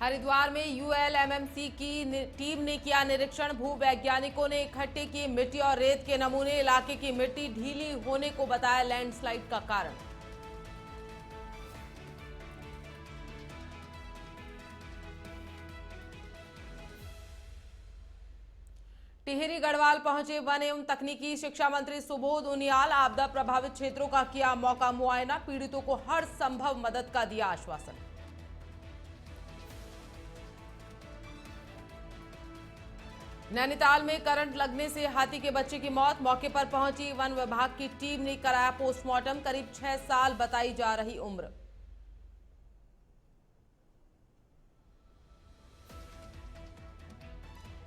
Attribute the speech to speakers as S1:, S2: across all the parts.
S1: हरिद्वार में यूएलएमएमसी की टीम ने किया निरीक्षण। भूवैज्ञानिकों ने इकट्ठे की मिट्टी और रेत के नमूने। इलाके की मिट्टी ढीली होने को बताया लैंडस्लाइड का कारण। टिहरी गढ़वाल पहुंचे वन एवं तकनीकी शिक्षा मंत्री सुबोध उनियाल। आपदा प्रभावित क्षेत्रों का किया मौका मुआयना। पीड़ितों को हर संभव मदद का दिया आश्वासन। नैनीताल में करंट लगने से हाथी के बच्चे की मौत। मौके पर पहुंची वन विभाग की टीम ने कराया पोस्टमार्टम। करीब 6 साल बताई जा रही उम्र।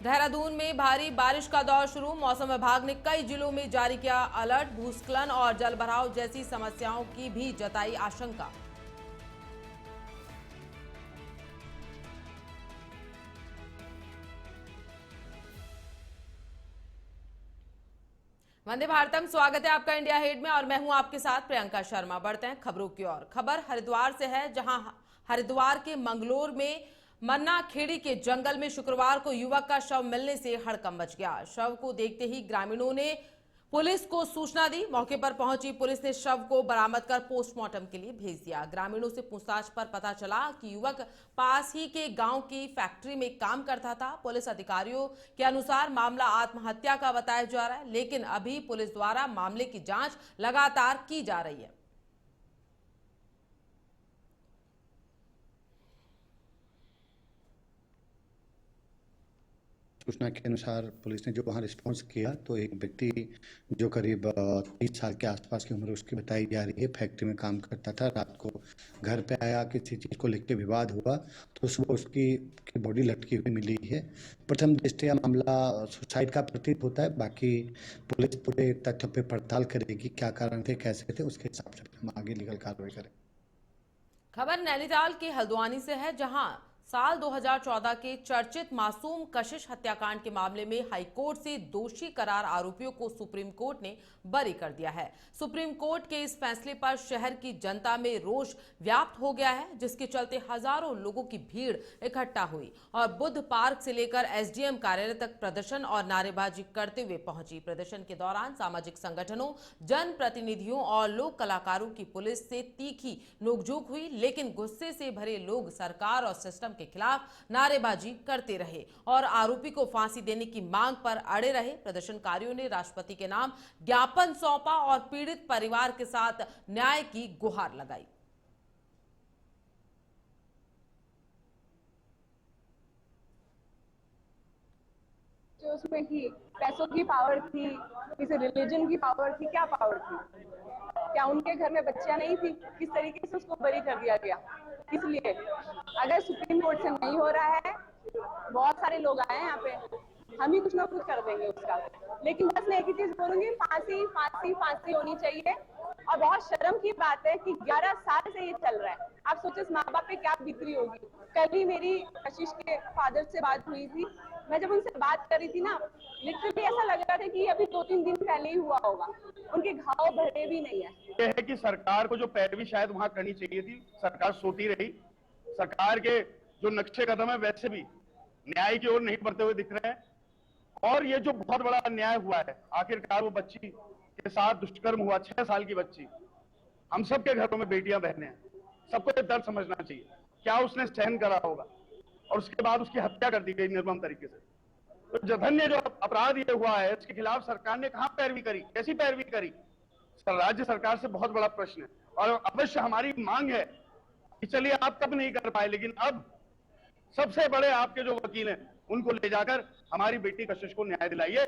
S1: देहरादून में भारी बारिश का दौर शुरू। मौसम विभाग ने कई जिलों में जारी किया अलर्ट। भूस्खलन और जलभराव जैसी समस्याओं की भी जताई आशंका। वंदे भारतम, स्वागत है आपका इंडिया हेड में और मैं हूं आपके साथ प्रियंका शर्मा। बढ़ते हैं खबरों की ओर। खबर हरिद्वार से है, जहां हरिद्वार के मंगलोर में मन्ना खेड़ी के जंगल में शुक्रवार को युवक का शव मिलने से हड़कंप मच गया। शव को देखते ही ग्रामीणों ने पुलिस को सूचना दी। मौके पर पहुंची पुलिस ने शव को बरामद कर पोस्टमार्टम के लिए भेज दिया। ग्रामीणों से पूछताछ पर पता चला कि युवक पास ही के गांव की फैक्ट्री में काम करता था। पुलिस अधिकारियों के अनुसार मामला आत्महत्या का बताया जा रहा है, लेकिन अभी पुलिस द्वारा मामले की जांच लगातार की जा रही है।
S2: सूचना के अनुसार पुलिस ने जो वहाँ रिस्पॉन्स किया तो एक व्यक्ति जो करीब 30 साल के आसपास की उम्र उसकी बताई जा रही है, फैक्ट्री में काम करता था। रात को घर पे आया, किसी चीज़ को लेकर विवाद हुआ तो सुबह उसकी बॉडी लटकी हुई मिली है। प्रथम दृष्टया मामला सुसाइड का प्रतीत होता है। बाकी पुलिस पूरे तथ्य पे पड़ताल करेगी, क्या कारण थे, कैसे थे, उसके हिसाब से हम आगे लीगल कार्रवाई करें।
S1: खबर नैनीताल के हल्द्वानी से है, जहां साल 2014 के चर्चित मासूम कशिश हत्याकांड के मामले में हाईकोर्ट से दोषी करार आरोपियों को सुप्रीम कोर्ट ने बरी कर दिया है। सुप्रीम कोर्ट के इस फैसले पर शहर की जनता में रोष व्याप्त हो गया है, जिसके चलते हजारों लोगों की भीड़ इकट्ठा हुई और बुद्ध पार्क से लेकर एसडीएम कार्यालय तक प्रदर्शन और नारेबाजी करते हुए पहुंची। प्रदर्शन के दौरान सामाजिक संगठनों, जन प्रतिनिधियों और लोक कलाकारों की पुलिस से तीखी नोकझोंक हुई, लेकिन गुस्से से भरे लोग सरकार और सिस्टम के खिलाफ नारेबाजी करते रहे और आरोपी को फांसी देने की मांग पर अड़े रहे। प्रदर्शनकारियों ने राष्ट्रपति के नाम ज्ञापन सौंपा और पीड़ित परिवार के साथ न्याय की गुहार लगाई।
S3: जो उसमें की पैसों की पावर थी, किसी रिलीजन की पावर थी, क्या पावर थी? क्या उनके घर में बच्चियां नहीं थी? किस तरीके से उसको बरी कर दिया गया? इसलिए अगर सुप्रीम कोर्ट से नहीं हो रहा है, बहुत सारे लोग आए हैं यहाँ पे, हम ही कुछ ना कुछ कर देंगे उसका। लेकिन बस मैं एक ही चीज बोलूंगी, फांसी फांसी फांसी होनी चाहिए। और बहुत शर्म की बात है कि 11 साल से ये चल रहा है। आप सोचो इस माँ बाप पे क्या बीतरी होगी। कल ही मेरी कशिश के फादर से बात हुई थी। मैं जब उनसे बात कर रही थी ना, लिटरली ऐसा लग रहा था कि अभी 2-3 दिन पहले ही हुआ होगा। उनके घाव भरे भी नहीं है।
S4: ये है कि सरकार को जो पैरवी शायद वहां करनी चाहिए थी, सरकार सोती रही। सरकार के जो नक्शे कदम है वैसे भी न्याय की ओर नहीं बढ़ते हुए दिख रहे हैं। और ये जो बहुत बड़ा अन्याय हुआ है, आखिरकार वो बच्ची के साथ दुष्कर्म हुआ, 6 साल की बच्ची। हम सबके घरों में बेटियां बहनें हैं, सबको ये दर्द समझना चाहिए। क्या उसने सहन करा होगा और उसके बाद उसकी हत्या कर दी गई निर्मम तरीके से। तो जघन्य जो अपराध ये हुआ है, इसके खिलाफ सरकार ने कहां पैरवी करी, कैसी पैरवी करी? राज्य सरकार से बहुत बड़ा प्रश्न है और अवश्य हमारी मांग है कि चलिए आप कब नहीं कर पाए, लेकिन अब सबसे बड़े आपके जो वकील हैं उनको ले जाकर हमारी बेटी कशिश को न्याय दिलाइए।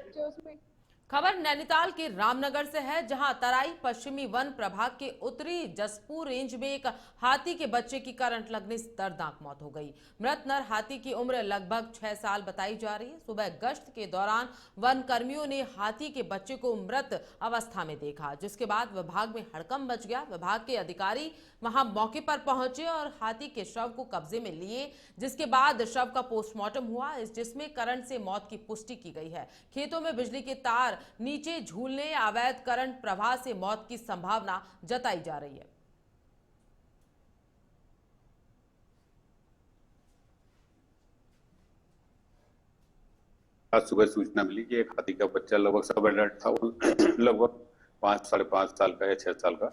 S1: खबर नैनीताल के रामनगर से है, जहां तराई पश्चिमी वन प्रभाग के उत्तरी जसपुर रेंज में एक हाथी के बच्चे की करंट लगने से दर्दनाक मौत हो गई। मृत नर हाथी की उम्र लगभग 6 साल बताई जा रही है। सुबह गश्त के दौरान वन कर्मियों ने हाथी के बच्चे को मृत अवस्था में देखा, जिसके बाद विभाग में हड़कंप मच गया। विभाग के अधिकारी वहां मौके पर पहुंचे और हाथी के शव को कब्जे में लिए, जिसके बाद शव का पोस्टमार्टम हुआ, जिसमें करंट से मौत की पुष्टि की गई है। खेतों में बिजली के तार नीचे झूलने, अवैध करंट प्रवाह से मौत की संभावना जताई जा रही है।
S5: आज सुबह सूचना मिली कि एक हाथी का बच्चा लगभग सब एडल्ट था, वो लगभग 5 साढ़े 5 साल का या 6 साल का,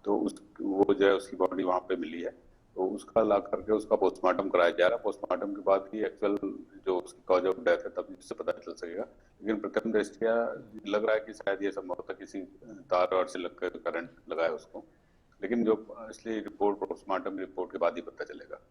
S5: तो वो जो है उसकी बॉडी वहां पे मिली है। तो उसका ला करके उसका पोस्टमार्टम कराया जा रहा है। पोस्टमार्टम के बाद ही एक्चुअल जो उसकी कॉज ऑफ डेथ है तब इससे पता चल सकेगा, लेकिन प्रथम दृष्टया लग रहा है कि शायद ये संभवतः किसी तार और से लगकर करंट लगा है उसको, लेकिन जो इसलिए रिपोर्ट पोस्टमार्टम रिपोर्ट के बाद ही पता चलेगा।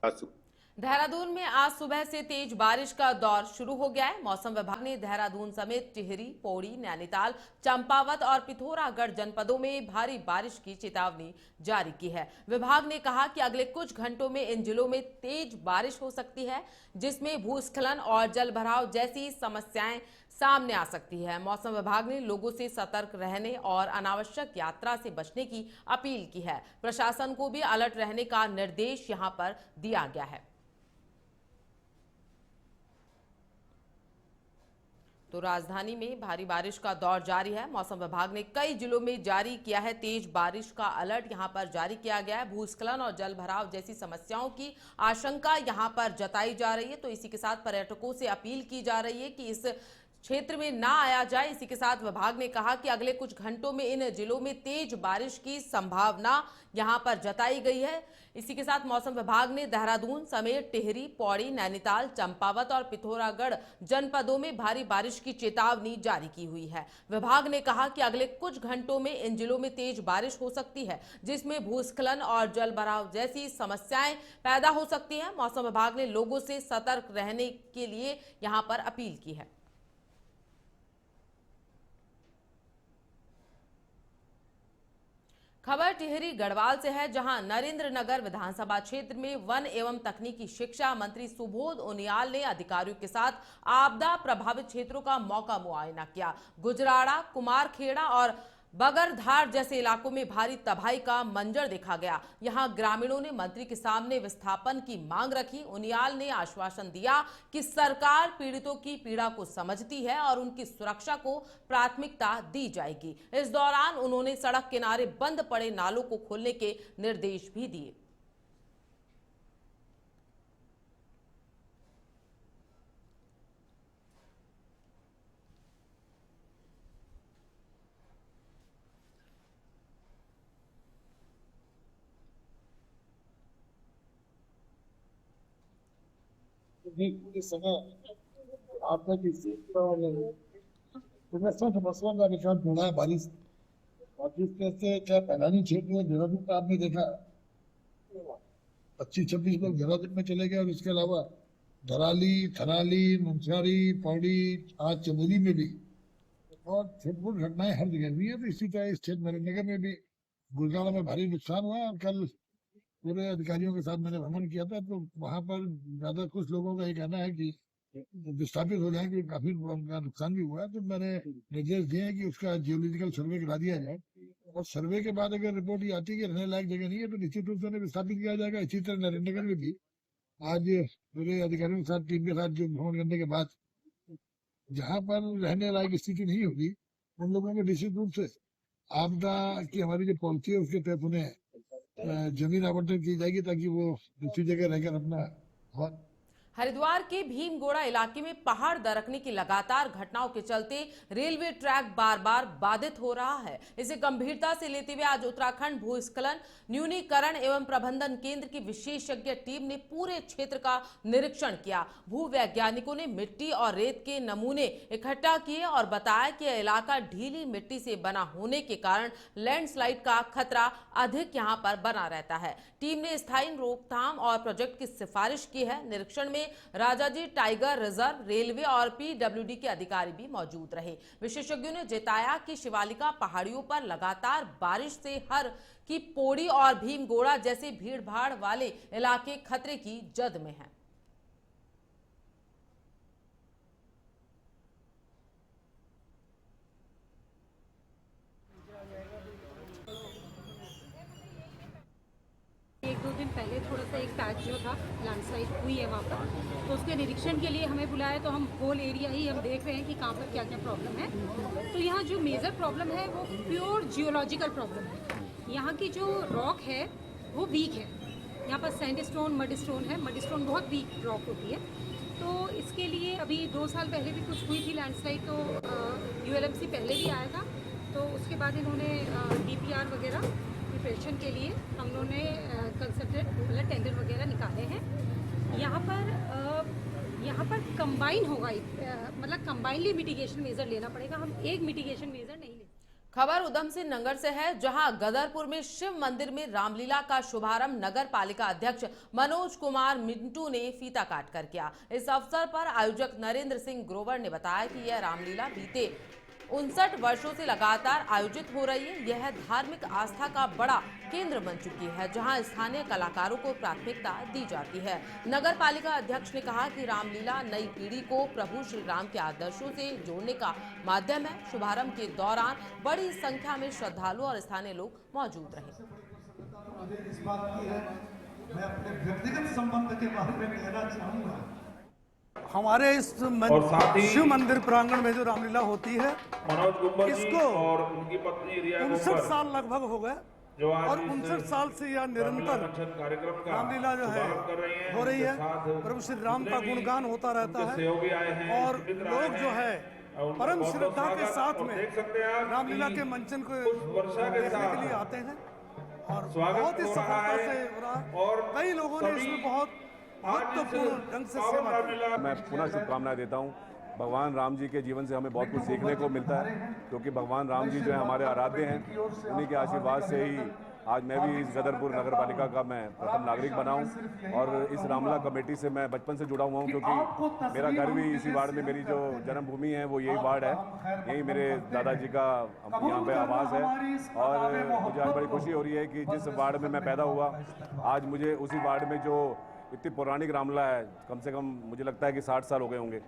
S1: देहरादून में आज सुबह से तेज बारिश का दौर शुरू हो गया है। मौसम विभाग ने देहरादून समेत टिहरी, पौड़ी, नैनीताल, चंपावत और पिथौरागढ़ जनपदों में भारी बारिश की चेतावनी जारी की है। विभाग ने कहा कि अगले कुछ घंटों में इन जिलों में तेज बारिश हो सकती है, जिसमें भूस्खलन और जलभराव जैसी समस्याएं सामने आ सकती है। मौसम विभाग ने लोगों से सतर्क रहने और अनावश्यक यात्रा से बचने की अपील की है। प्रशासन को भी अलर्ट रहने का निर्देश यहां पर दिया गया है। तो राजधानी में भारी बारिश का दौर जारी है। मौसम विभाग ने कई जिलों में जारी किया है तेज बारिश का अलर्ट, यहां पर जारी किया गया है। भूस्खलन और जलभराव जैसी समस्याओं की आशंका यहां पर जताई जा रही है। तो इसी के साथ पर्यटकों से अपील की जा रही है कि इस क्षेत्र में ना आया जाए। इसी के साथ विभाग ने कहा कि अगले कुछ घंटों में इन जिलों में तेज बारिश की संभावना यहां पर जताई गई है। इसी के साथ मौसम विभाग ने देहरादून समेत टिहरी, पौड़ी, नैनीताल, चंपावत और पिथौरागढ़ जनपदों में भारी बारिश की चेतावनी जारी की हुई है। विभाग ने कहा कि अगले कुछ घंटों में इन जिलों में तेज बारिश हो सकती है, जिसमें भूस्खलन और जलभराव जैसी समस्याएं पैदा हो सकती हैं। मौसम विभाग ने लोगों से सतर्क रहने के लिए यहां पर अपील की है। खबर टिहरी गढ़वाल से है, जहां नरेंद्र नगर विधानसभा क्षेत्र में वन एवं तकनीकी शिक्षा मंत्री सुबोध उनियाल ने अधिकारियों के साथ आपदा प्रभावित क्षेत्रों का मौका मुआयना किया। गुजराड़ा, कुमारखेड़ा और बगरधार जैसे इलाकों में भारी तबाही का मंजर देखा गया। यहां ग्रामीणों ने मंत्री के सामने विस्थापन की मांग रखी। उनियाल ने आश्वासन दिया कि सरकार पीड़ितों की पीड़ा को समझती है और उनकी सुरक्षा को प्राथमिकता दी जाएगी। इस दौरान उन्होंने सड़क किनारे बंद पड़े नालों को खोलने के निर्देश भी दिए।
S6: पूरे समय आपका किसी समस्या का निशान ढूंढा है बारिश से क्या पैदानी क्षेत्र में देहरादून का आपने देखा 25-26 लोग देहरादून में चले गए और इसके अलावा धराली, थराली, मुंशियारी, पौड़ी, आज चमोली में भी और छिटपुट घटनाएं हर जगह हुई है। तो इसी तरह इस क्षेत्र नरेंद्र में भी गुजराड़ा में भारी नुकसान हुआ और कल पूरे अधिकारियों के साथ मैंने भ्रमण किया था, तो वहां पर ज्यादा कुछ लोगों का ये कहना है कि विस्थापित हो जाए, कि काफी उनका नुकसान भी हुआ है। तो मैंने निर्देश दिए हैं कि उसका जियोलॉजिकल सर्वे करा दिया जाए और सर्वे के बाद अगर रिपोर्ट ये आती है कि रहने लायक जगह नहीं है तो निश्चित रूप से उन्हें विस्थापित किया जाएगा। इसी तरह नरेंद्र में भी आज पूरे अधिकारियों के साथ टीम के साथ जो भ्रमण करने के बाद जहाँ पर रहने लायक स्थिति नहीं होगी उन लोगों को निश्चित रूप से आपदा की हमारी जो पॉलिसी है उसके तहत उन्हें जमीन आवंटन की जाएगी ताकि वो दूसरी जगह रहकर अपना।
S1: हरिद्वार के भीमगोड़ा इलाके में पहाड़ दरकने की लगातार घटनाओं के चलते रेलवे ट्रैक बार बार बाधित हो रहा है। इसे गंभीरता से लेते हुए आज उत्तराखंड भूस्खलन न्यूनीकरण एवं प्रबंधन केंद्र की विशेषज्ञ टीम ने पूरे क्षेत्र का निरीक्षण किया। भूवैज्ञानिकों ने मिट्टी और रेत के नमूने इकट्ठा किए और बताया कि यह इलाका ढीली मिट्टी से बना होने के कारण लैंडस्लाइड का खतरा अधिक यहां पर बना रहता है। टीम ने स्थायी रोकथाम और प्रोजेक्ट की सिफारिश की है। निरीक्षण में राजाजी टाइगर रिजर्व, रेलवे और पीडब्ल्यूडी के अधिकारी भी मौजूद रहे। विशेषज्ञों ने जताया कि शिवालिका पहाड़ियों पर लगातार बारिश से हर की पौड़ी और भीमगोड़ा जैसे भीड़-भाड़ वाले इलाके खतरे की जद में हैं।
S7: एक दो दिन पहले थोड़ा सा एक पैच जो था लैंडस्लाइड हुई है वहाँ पर, तो उसके निरीक्षण के लिए हमें बुलाया। तो हम होल एरिया ही हम देख रहे हैं कि कहाँ पर क्या क्या प्रॉब्लम है। तो यहाँ जो मेजर प्रॉब्लम है वो प्योर जियोलॉजिकल प्रॉब्लम है। यहाँ की जो रॉक है वो वीक है। यहाँ पर सैंडस्टोन, मड स्टोन है। मड स्टोन बहुत वीक रॉक होती है। तो इसके लिए अभी 2 साल पहले भी कुछ हुई थी लैंडस्लाइड, तो ULMC पहले भी आया था, तो उसके बाद इन्होंने DPR वगैरह प्रिपरेशन के लिए हम लोगों ने कंसल्टेंट मतलब टेंडर वगैरह निकाले हैं। यहाँ पर कंबाइन होगा, मतलब कंबाइनली मिटिगेशन मेजर लेना पड़ेगा, हम एक मिटिगेशन मेजर नहीं ले।
S1: खबर उधम सिंह नगर से है, जहां गदरपुर में शिव मंदिर में रामलीला का शुभारंभ नगर पालिका अध्यक्ष मनोज कुमार मिंटू ने फीता काट कर किया। इस अवसर पर आयोजक नरेंद्र सिंह ग्रोवर ने बताया कि यह रामलीला बीते 59 वर्षों से लगातार आयोजित हो रही है। यह धार्मिक आस्था का बड़ा केंद्र बन चुकी है, जहां स्थानीय कलाकारों को प्राथमिकता दी जाती है। नगर पालिका अध्यक्ष ने कहा कि रामलीला नई पीढ़ी को प्रभु श्री राम के आदर्शों से जोड़ने का माध्यम है। शुभारंभ के दौरान बड़ी संख्या में श्रद्धालु और स्थानीय लोग मौजूद रहे।
S8: इस बात की है, मैं अपने व्यक्तिगत संबंध के बारे में कहना चाहूंगा। हमारे इस शिव मंदिर प्रांगण में जो रामलीला होती है, इसको
S9: और उनकी पत्नी रिया
S8: 59 साल लगभग हो गए और 59 साल से यह निरंतर
S9: कार्यक्रम का
S8: रामलीला जो है हो रही है। प्रभु श्री राम का गुणगान होता रहता है और लोग जो है परम श्रद्धा के साथ में रामलीला के मंचन को देखने के लिए आते हैं और बहुत ही सफलता से हो रहा है और कई लोगों ने इसमें बहुत महत्वपूर्ण ढंग से सेवा की।
S10: मैं पुनः शुभकामनाएं देता हूं। भगवान राम जी के जीवन से हमें बहुत कुछ सीखने को मिलता है, क्योंकि भगवान राम जी जो है हमारे आराध्य हैं। उन्हीं के आशीर्वाद से ही आज मैं भी इस गदरपुर नगर पालिका का मैं प्रथम नागरिक बना हूं और इस रामलीला कमेटी से मैं बचपन से जुड़ा हुआ हूं, क्योंकि मेरा घर भी इसी वार्ड में, मेरी जो जन्मभूमि है वो यही वार्ड है, यही मेरे दादाजी का यहाँ पे आवास है। और मुझे आज बड़ी खुशी हो रही है कि जिस वार्ड में मैं पैदा हुआ, आज मुझे उसी वार्ड में जो इतनी पौराणिक रामलीला है, कम से कम मुझे लगता है कि 60 साल हो गए होंगे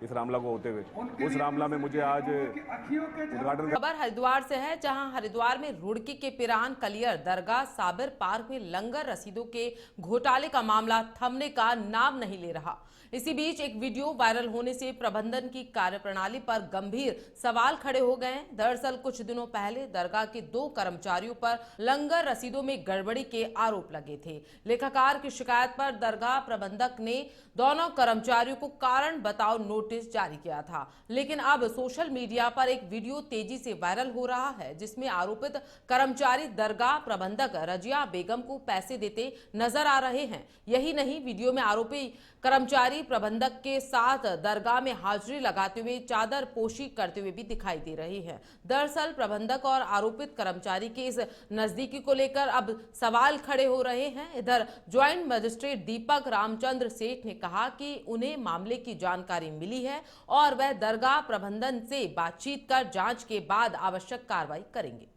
S10: इस रामलीला को होते हुए। उस रामलीला में मुझे आज उद्घाटन।
S1: खबर हरिद्वार से है, जहां हरिद्वार में रुड़की के पिरान कलियर दरगाह साबिर पार्क में लंगर रसीदों के घोटाले का मामला थमने का नाम नहीं ले रहा। इसी बीच एक वीडियो वायरल होने से प्रबंधन की कार्यप्रणाली पर गंभीर सवाल खड़े हो गए हैं। दरअसल कुछ दिनों पहले दरगाह के 2 कर्मचारियों पर लंगर रसीदों में गड़बड़ी के आरोप लगे थे। लेखाकार की शिकायत पर दरगाह प्रबंधक ने दोनों कर्मचारियों को कारण बताओ नोटिस जारी किया था, लेकिन अब सोशल मीडिया पर एक वीडियो तेजी से वायरल हो रहा है, जिसमें आरोपित कर्मचारी दरगाह प्रबंधक रजिया बेगम को पैसे देते नजर आ रहे हैं। यही नहीं, वीडियो में आरोपी कर्मचारी प्रबंधक के साथ दरगाह में हाजिरी लगाते हुए चादर पोशी करते हुए भी दिखाई दे रही है। दरअसल प्रबंधक और आरोपित कर्मचारी के इस नजदीकी को लेकर अब सवाल खड़े हो रहे हैं। इधर ज्वाइंट मजिस्ट्रेट दीपक रामचंद्र सेठ ने कहा कि उन्हें मामले की जानकारी मिली है और वह दरगाह प्रबंधन से बातचीत कर जांच के बाद आवश्यक कार्रवाई करेंगे।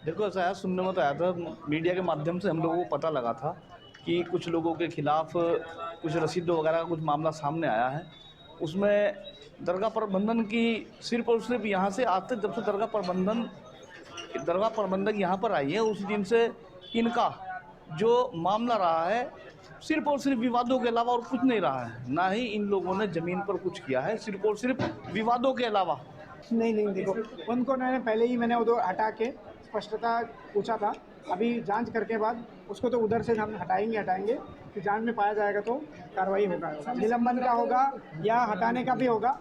S11: देखो, ऐसा है, सुनने में तो आया था, मीडिया के माध्यम से हम लोगों को पता लगा था कि कुछ लोगों के खिलाफ कुछ रसीदों वगैरह का कुछ मामला सामने आया है। उसमें दरगाह प्रबंधन की सिर्फ और सिर्फ यहाँ से आज तक जब से दरगाह प्रबंधक यहाँ पर आई है, उस दिन से इनका जो मामला रहा है सिर्फ और सिर्फ विवादों के अलावा और कुछ नहीं रहा है। ना ही इन लोगों ने ज़मीन पर कुछ किया है, सिर्फ और सिर्फ विवादों के अलावा।
S12: नहीं, देखो, उनको पहले ही मैंने उधर हटा के स्पष्टता पूछा था। अभी जांच करके बाद उसको तो उधर से हम हटाएंगे कि जांच में पाया जाएगा तो कार्रवाई होगा, निलंबन का होगा या हटाने का भी होगा।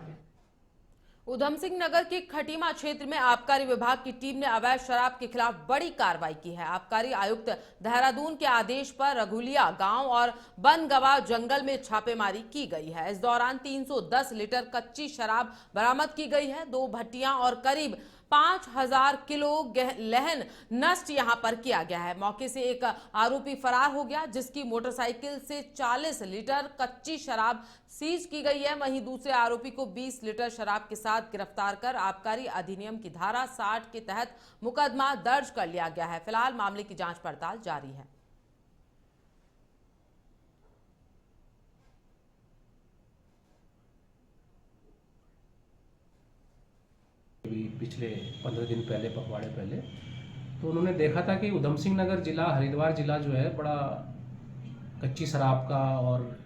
S1: उधम सिंह नगर के खटीमा क्षेत्र में आबकारी विभाग की टीम ने अवैध शराब के खिलाफ बड़ी कार्रवाई की है। आबकारी आयुक्त देहरादून के आदेश पर रघुलिया गांव और बनगवा जंगल में छापेमारी की गई है। इस दौरान 310 लीटर कच्ची शराब बरामद की गई है। 2 भट्टियां और करीब 5000 किलो लहन नष्ट यहां पर किया गया है। मौके से एक आरोपी फरार हो गया, जिसकी मोटरसाइकिल से 40 लीटर कच्ची शराब सीज की गई है। वहीं दूसरे आरोपी को 20 लीटर शराब के साथ गिरफ्तार कर आबकारी अधिनियम की धारा 60 के तहत मुकदमा दर्ज कर लिया गया है। फिलहाल मामले की जांच पड़ताल जारी है।
S13: पिछले 15 दिन पहले, पखवाड़े पहले, तो उन्होंने देखा था कि उधम सिंह नगर जिला, हरिद्वार जिला जो है बड़ा कच्ची शराब का और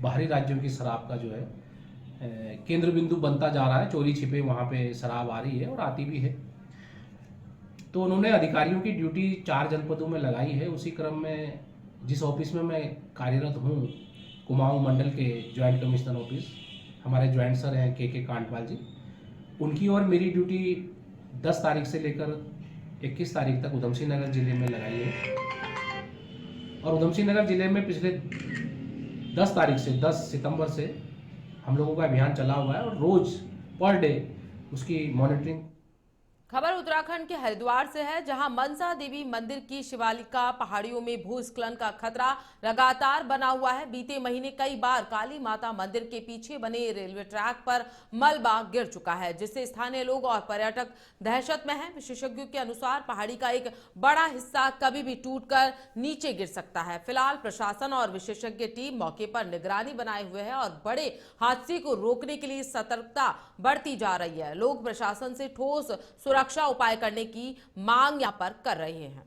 S13: बाहरी राज्यों की शराब का जो है केंद्र बिंदु बनता जा रहा है। चोरी छिपे वहाँ पे शराब आ रही है और आती भी है। तो उन्होंने अधिकारियों की ड्यूटी 4 जनपदों में लगाई है। उसी क्रम में जिस ऑफिस में मैं कार्यरत हूँ, कुमाऊं मंडल के ज्वाइंट कमिश्नर ऑफिस, हमारे ज्वाइंट सर हैं के कांटवाल जी, उनकी और मेरी ड्यूटी 10 तारीख से लेकर 21 तारीख तक उधमसिंह नगर जिले में लगाई है। और उधमसिंह नगर जिले में पिछले 10 तारीख से 10 सितंबर से हम लोगों का अभियान चला हुआ है और रोज पर डे उसकी मॉनिटरिंग।
S1: खबर उत्तराखंड के हरिद्वार से है, जहां मनसा देवी मंदिर की शिवालिका पहाड़ियों में भूस्खलन का खतरा लगातार बना हुआ है। बीते महीने कई बार काली माता मंदिर के पीछे बने रेलवे ट्रैक पर मलबा गिर चुका है, जिससे स्थानीय लोग और पर्यटक दहशत में हैं। विशेषज्ञों के अनुसार पहाड़ी का एक बड़ा हिस्सा कभी भी टूटकर नीचे गिर सकता है। फिलहाल प्रशासन और विशेषज्ञ टीम मौके पर निगरानी बनाए हुए है और बड़े हादसे को रोकने के लिए सतर्कता बढ़ती जा रही है। लोग प्रशासन से ठोस सुरक्षा उपाय करने की मांग यहां पर कर रहे हैं।